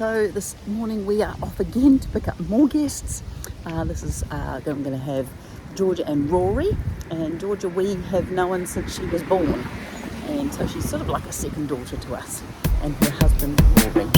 So this morning we are off again to pick up more guests. I'm going to have Georgia and Rory, and Georgia we have known since she was born, and so she's sort of like a second daughter to us, and her husband Rory.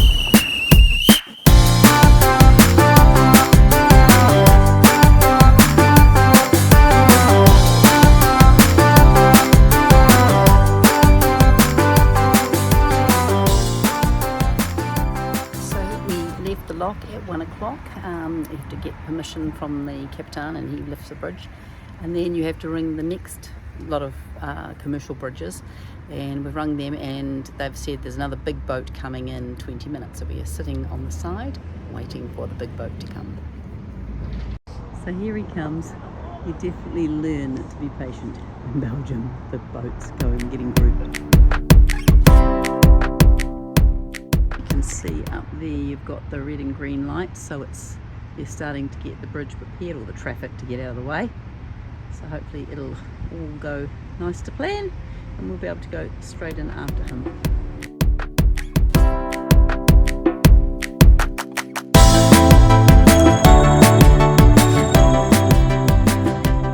Lock at 1 o'clock. You have to get permission from the captain and he lifts the bridge, and then you have to ring the next lot of commercial bridges, and we've rung them and they've said there's another big boat coming in 20 minutes, so we are sitting on the side waiting for the big boat to come. So here he comes. You definitely learn to be patient in Belgium. The boats going, getting grouped. See up there you've got the red and green lights, so they're starting to get the bridge prepared, or the traffic to get out of the way, so hopefully it'll all go nice to plan and we'll be able to go straight in after him.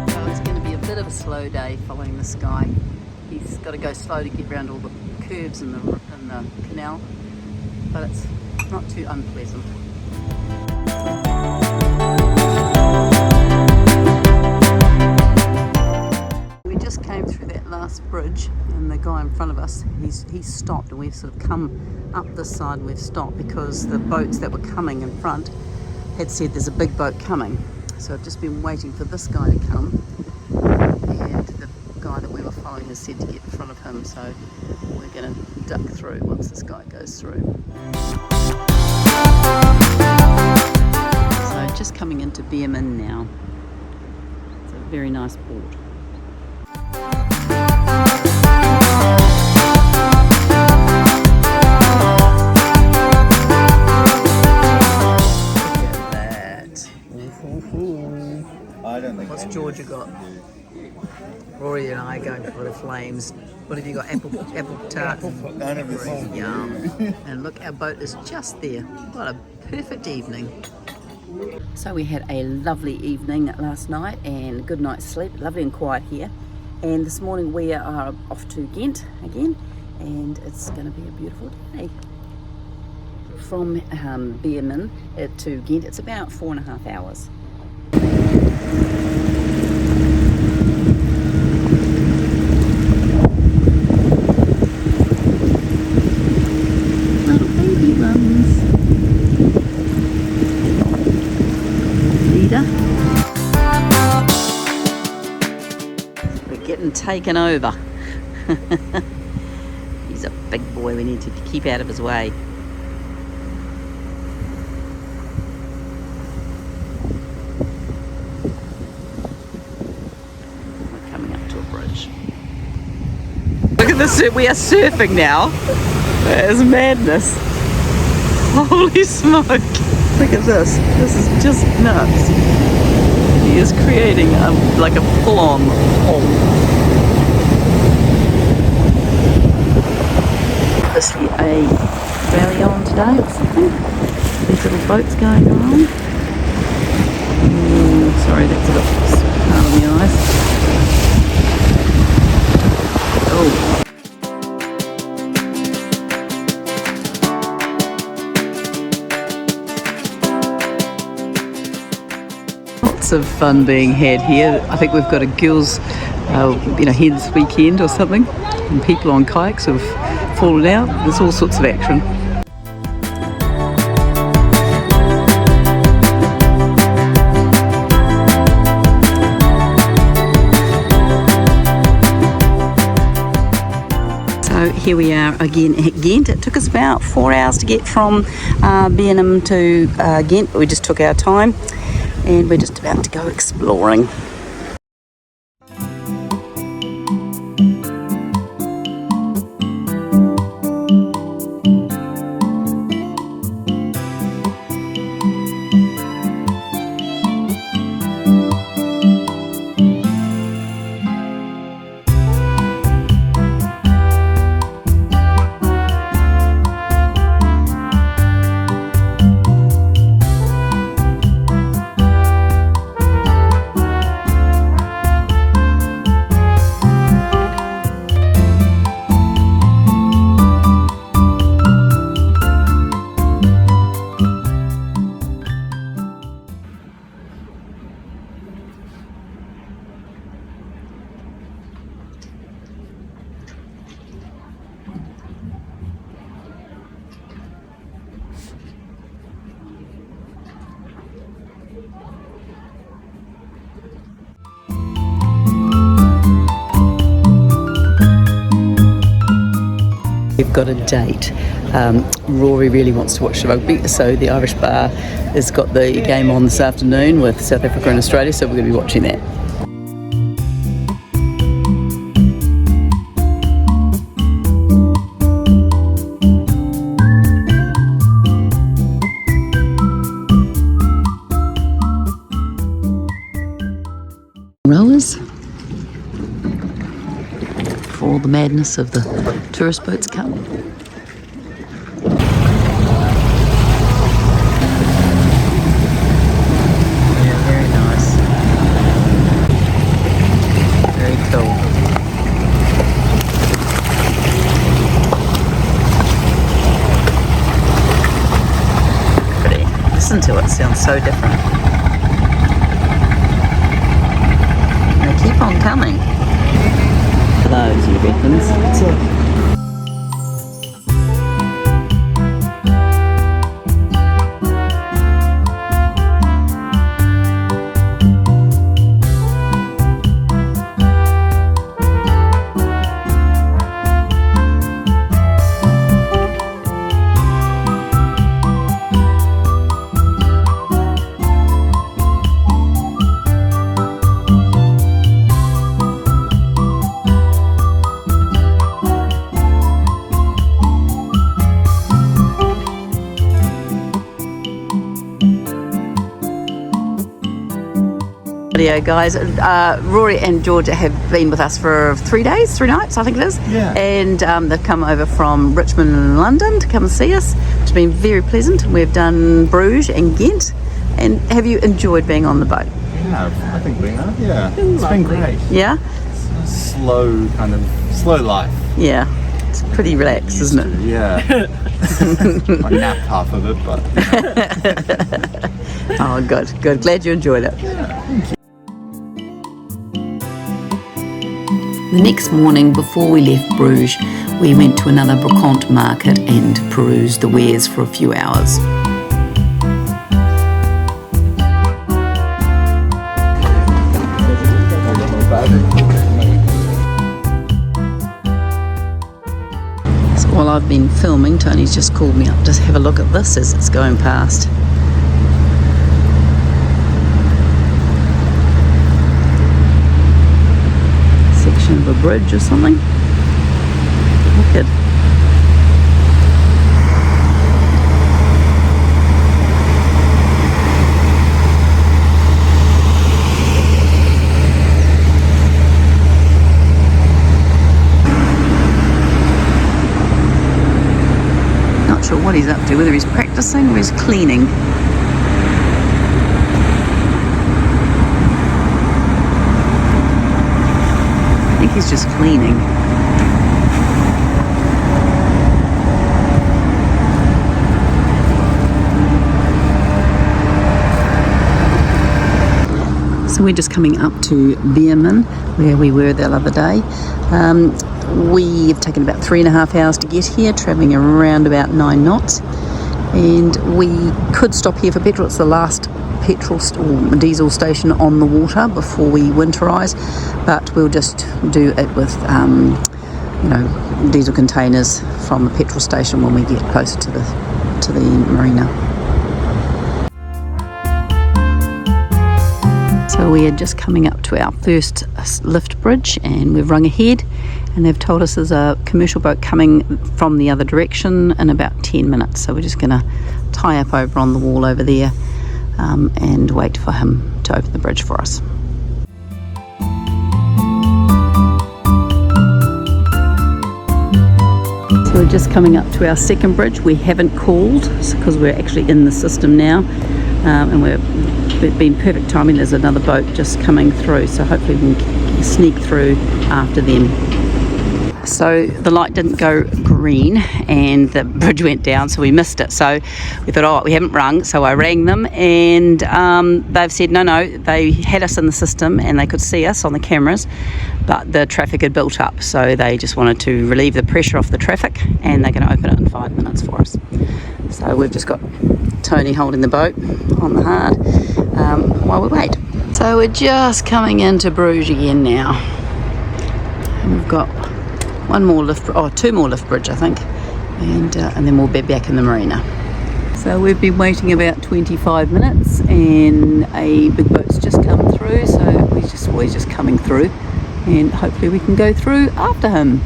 So it's going to be a bit of a slow day following this guy. He's got to go slow to get around all the curves in the canal, but it's not too unpleasant. We just came through that last bridge, and the guy in front of us, he's stopped, and we've sort of come up this side and we've stopped because the boats that were coming in front had said there's a big boat coming. So I've just been waiting for this guy to come, and the guy that we were following has said to get in front of him, so we're going to duck through once this guy goes through. So just coming into Beerman now. It's a very nice port. Look at that. I don't think. What's Georgia got? Rory and I are going for the flames. What have you got? Apple tart. None of this is yum. And look, our boat is just there. What a perfect evening. So we had a lovely evening last night and a good night's sleep. Lovely and quiet here. And this morning we are off to Ghent again, and it's going to be a beautiful day. From Beerman to Ghent, it's about 4.5 hours. We're getting taken over. He's a big boy, we need to keep out of his way. We're coming up to a bridge. Look at this, we are surfing now. That is madness. Holy smoke. Look at this. This is just nuts. He is creating like a full-on hole. Obviously a rally on today or something. These little boats going on. Sorry, that's a bit hard on the eyes. Oh. Lots of fun being had here. I think we've got a girls' heads weekend or something, and people on kayaks have fallen out. There's all sorts of action. So here we are again at Ghent. It took us about 4 hours to get from Beerman to Ghent, but we just took our time. And we're just about to go exploring. got a date. Rory really wants to watch the rugby, so the Irish Bar has got the game on this afternoon with South Africa and Australia, so we're going to be watching that. Rowers for all the madness of the tourist boats come. Yeah, very nice. Very cool. Pretty. Listen to it, it sounds so different. Keep on coming. Loads of weapons. That's it. Video guys, Rory and Georgia have been with us for 3 days, 3 nights I think it is, and they've come over from Richmond and London to come and see us, which has been very pleasant. We've done Bruge and Ghent. And have you enjoyed being on the boat? Yeah, I think we have, yeah. It's been great. Yeah? It's a slow life. Yeah, it's pretty relaxed, isn't it? Yeah. I napped half of it, but Oh, good. Glad you enjoyed it. yeah, thank you. The next morning, before we left Bruges, we went to another brocante market and perused the wares for a few hours. So while I've been filming, Tony's just called me up to have a look at this as it's going past. Of a bridge or something. Wicked. Not sure what he's up to, whether he's practicing or he's cleaning. I think he's just cleaning. So we're just coming up to Bierman, where we were the other day. We've taken about 3.5 hours to get here, travelling around about 9 knots. And we could stop here for petrol. It's the last petrol or diesel station on the water before we winterise, but we'll just do it with diesel containers from the petrol station when we get closer to the marina. So we are just coming up to our first lift bridge, and we've rung ahead, and they've told us there's a commercial boat coming from the other direction in about 10 minutes, so we're just going to tie up over on the wall over there and wait for him to open the bridge for us. So we're just coming up to our second bridge. We haven't called because we're actually in the system now, and we've been perfect timing. There's another boat just coming through, so hopefully we can sneak through after them. So the light didn't go green and the bridge went down, so we missed it. So we thought, oh, we haven't rung, so I rang them, and they've said no, they had us in the system and they could see us on the cameras, but the traffic had built up, so they just wanted to relieve the pressure off the traffic, and they're going to open it in 5 minutes for us. So we've just got Tony holding the boat on the hard while we wait. So we're just coming into Bruge again now, and we've got two more lift bridge I think, and then we'll be back in the marina. So we've been waiting about 25 minutes and a big boat's just come through, so we're just coming through and hopefully we can go through after him.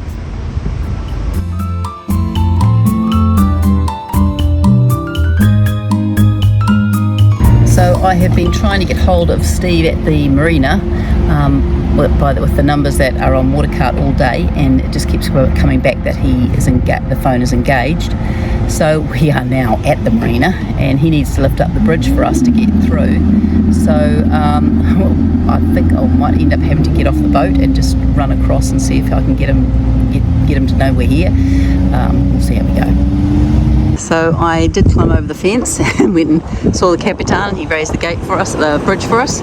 So I have been trying to get hold of Steve at the marina with the numbers that are on Watercart all day, and it just keeps coming back that the phone is engaged. So we are now at the marina and he needs to lift up the bridge for us to get through. So I think I might end up having to get off the boat and just run across and see if I can get him to know we're here. We'll see how we go. So I did climb over the fence and went and saw the Capitan. He raised the bridge for us.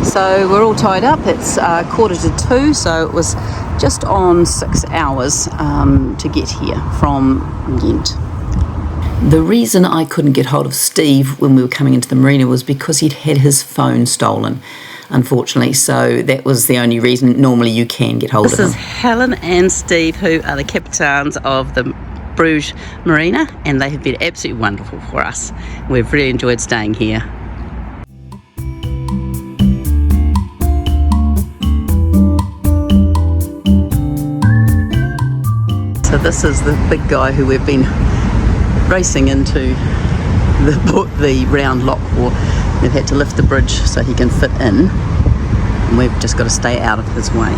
So we're all tied up. It's 1:45, so it was just on 6 hours to get here from Ghent. The reason I couldn't get hold of Steve when we were coming into the marina was because he'd had his phone stolen, unfortunately. So that was the only reason. Normally you can get hold of him. This is Helen and Steve, who are the Capitans of the Bruge marina, and they have been absolutely wonderful for us. We've really enjoyed staying here. So this is the big guy who we've been racing into the round lock for. We've had to lift the bridge so he can fit in, and we've just got to stay out of his way,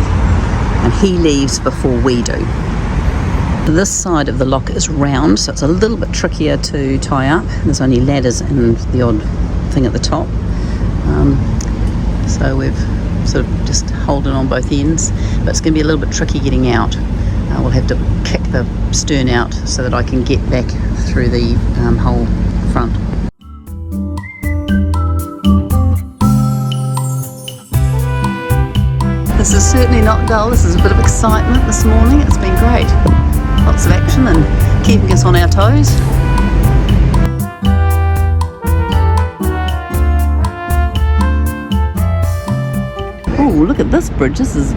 and he leaves before we do. This side of the lock is round, so it's a little bit trickier to tie up. There's only ladders and the odd thing at the top, so we've sort of just holding on both ends, but it's going to be a little bit tricky getting out. We'll have to kick the stern out so that I can get back through the whole front. This is certainly not dull. This is a bit of excitement this morning. It's been great. Lots of action and keeping us on our toes. Oh, look at this bridge. This is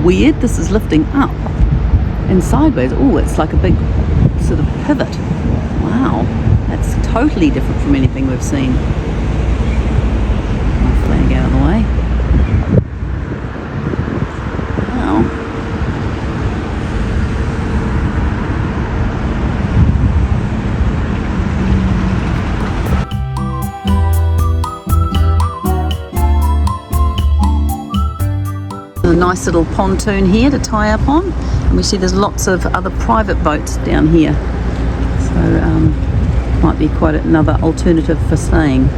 weird. This is lifting up and sideways. Oh, it's like a big sort of pivot. Wow, that's totally different from anything we've seen. My flag out of the way. Wow. A nice little pontoon here to tie up on, and we see there's lots of other private boats down here, so might be quite another alternative for staying.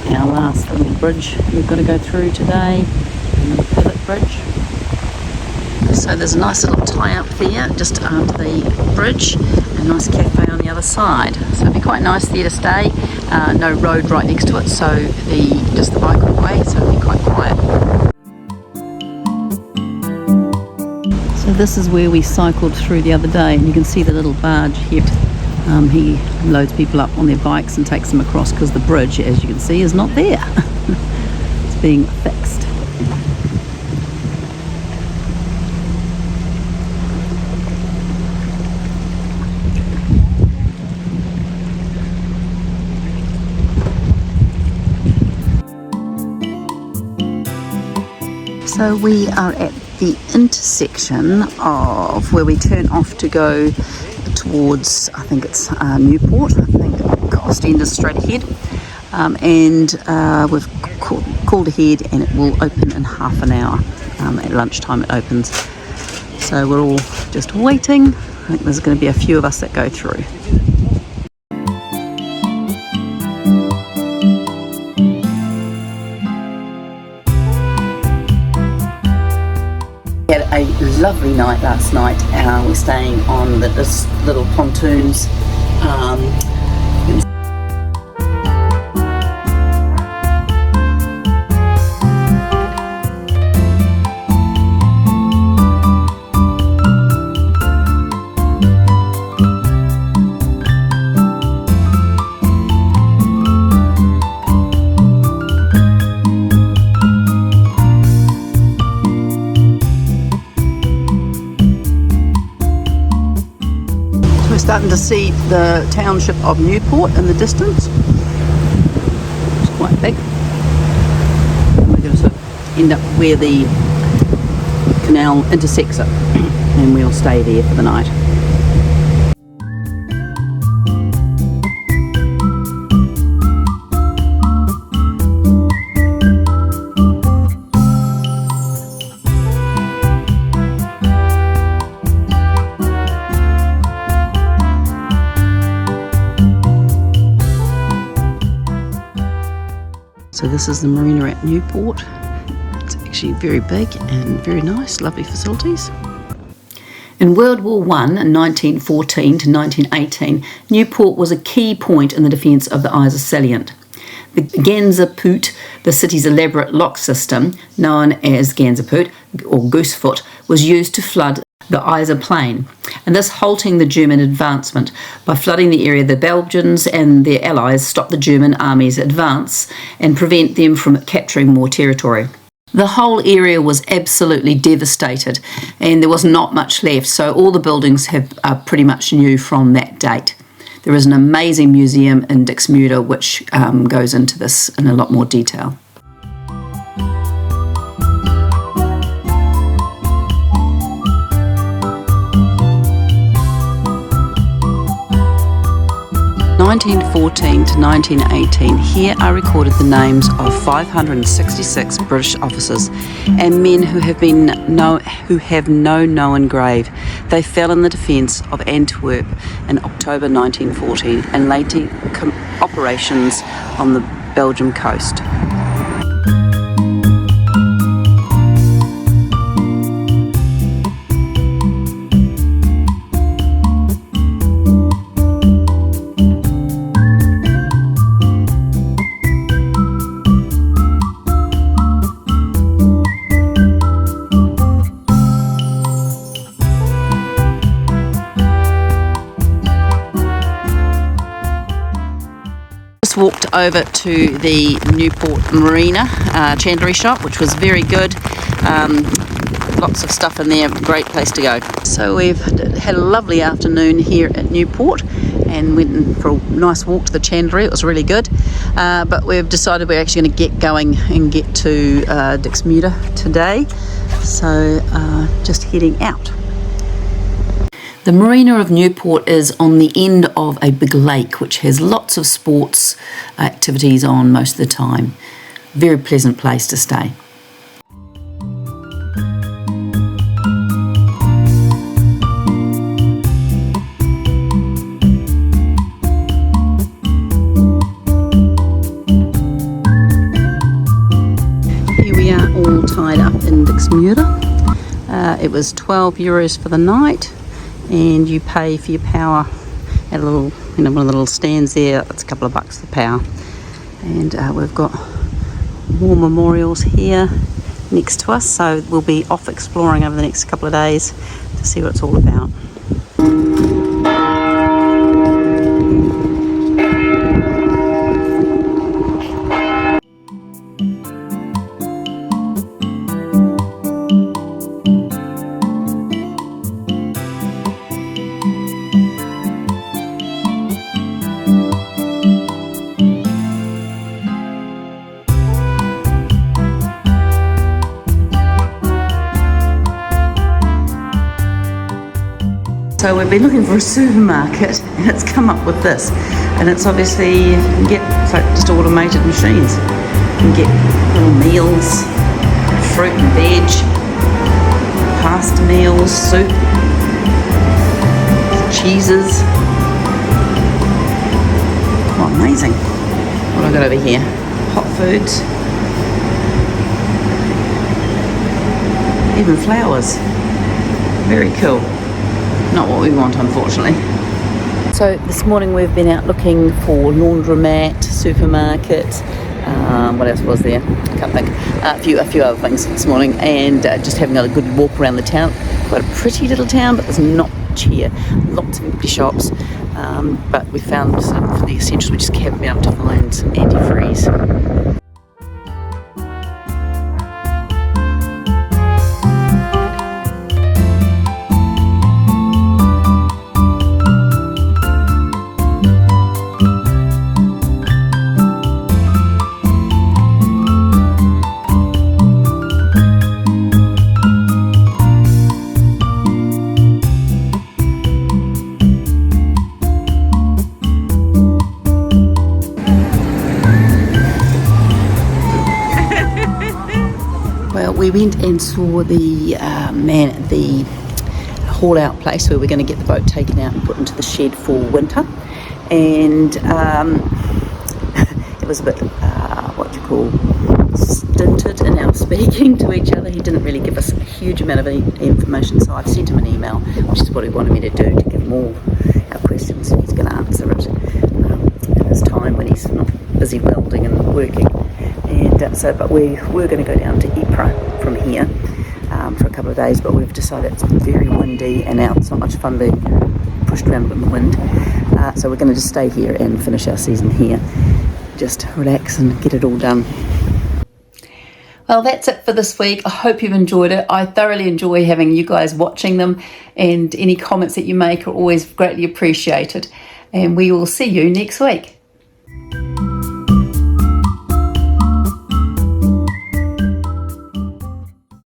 Our last little bridge we've got to go through today, the pivot bridge. So there's a nice little tie-up there just after the bridge, and a nice cafe on the other side. So it'd be quite nice there to stay. No road right next to it, so just the bike way, so it'd be quite quiet. So this is where we cycled through the other day, and you can see the little barge here. He loads people up on their bikes and takes them across because the bridge, as you can see, is not there. It's being fixed. So we are at the intersection of where we turn off to go towards, I think it's Newport, I think Ostend straight ahead, and we've called ahead and it will open in half an hour. At lunchtime it opens, so we're all just waiting. I think there's going to be a few of us that go through. We had a lovely night last night. We're staying on this little pontoons. Starting to see the township of Newport in the distance. It's quite big. And we're going to sort of end up where the canal intersects it, and we'll stay there for the night. So this is the marina at Newport. It's actually very big and very nice, lovely facilities. In World War I in 1914 to 1918, Newport was a key point in the defence of the Yser salient. The Ganzepoort, the city's elaborate lock system, known as Ganzepoort or Goosefoot, was used to flood the Yser plain, and thus halting the German advancement. By flooding the area, the Belgians and their allies stopped the German army's advance and prevent them from capturing more territory. The whole area was absolutely devastated, and there was not much left, so all the buildings are pretty much new from that date. There is an amazing museum in Diksmuide which goes into this in a lot more detail. 1914 to 1918, here are recorded the names of 566 British officers and men who have no known grave. They fell in the defence of Antwerp in October 1914 and later operations on the Belgium coast. Walked over to the Newport Marina chandlery shop, which was very good. Lots of stuff in there, great place to go. So we've had a lovely afternoon here at Newport and went for a nice walk to the chandlery. It was really good, but we've decided we're actually going to get going and get to Diksmuide today, so just heading out. The marina of Newport is on the end of a big lake which has lots of sports activities on most of the time. Very pleasant place to stay. Here we are all tied up in Diksmuide. It was €12 for the night. And you pay for your power at a little, one of the little stands there. It's a couple of bucks for the power. And we've got war memorials here next to us, so we'll be off exploring over the next couple of days to see what it's all about. So we've been looking for a supermarket and it's come up with this, and it's obviously you can get just automated machines. You can get little meals, fruit and veg, pasta meals, soup, cheeses. Oh, amazing. What have I got over here? Hot foods, even flowers. Very cool. Not what we want, unfortunately. So this morning we've been out looking for laundromat, supermarket, what else was there? I can't think. A few other things this morning, and just having a good walk around the town. Quite a pretty little town, but there's not much here. Lots of empty shops, but we found for the essentials. We just haven't been able to find antifreeze. we went and saw the the haul out place where we're going to get the boat taken out and put into the shed for winter, and it was a bit stinted in our speaking to each other. He didn't really give us a huge amount of information, so I've sent him an email, which is what he wanted me to do, to give him all our questions, and he's going to answer it in his time when he's not busy welding and working. And but we're going to go down to Ypres from here for a couple of days, but we've decided it's very windy and now it's not much fun being pushed around in the wind, so we're going to just stay here and finish our season here, just relax and get it all done. Well, that's it for this week. I hope you've enjoyed it. I thoroughly enjoy having you guys watching them, and any comments that you make are always greatly appreciated, and we will see you next week.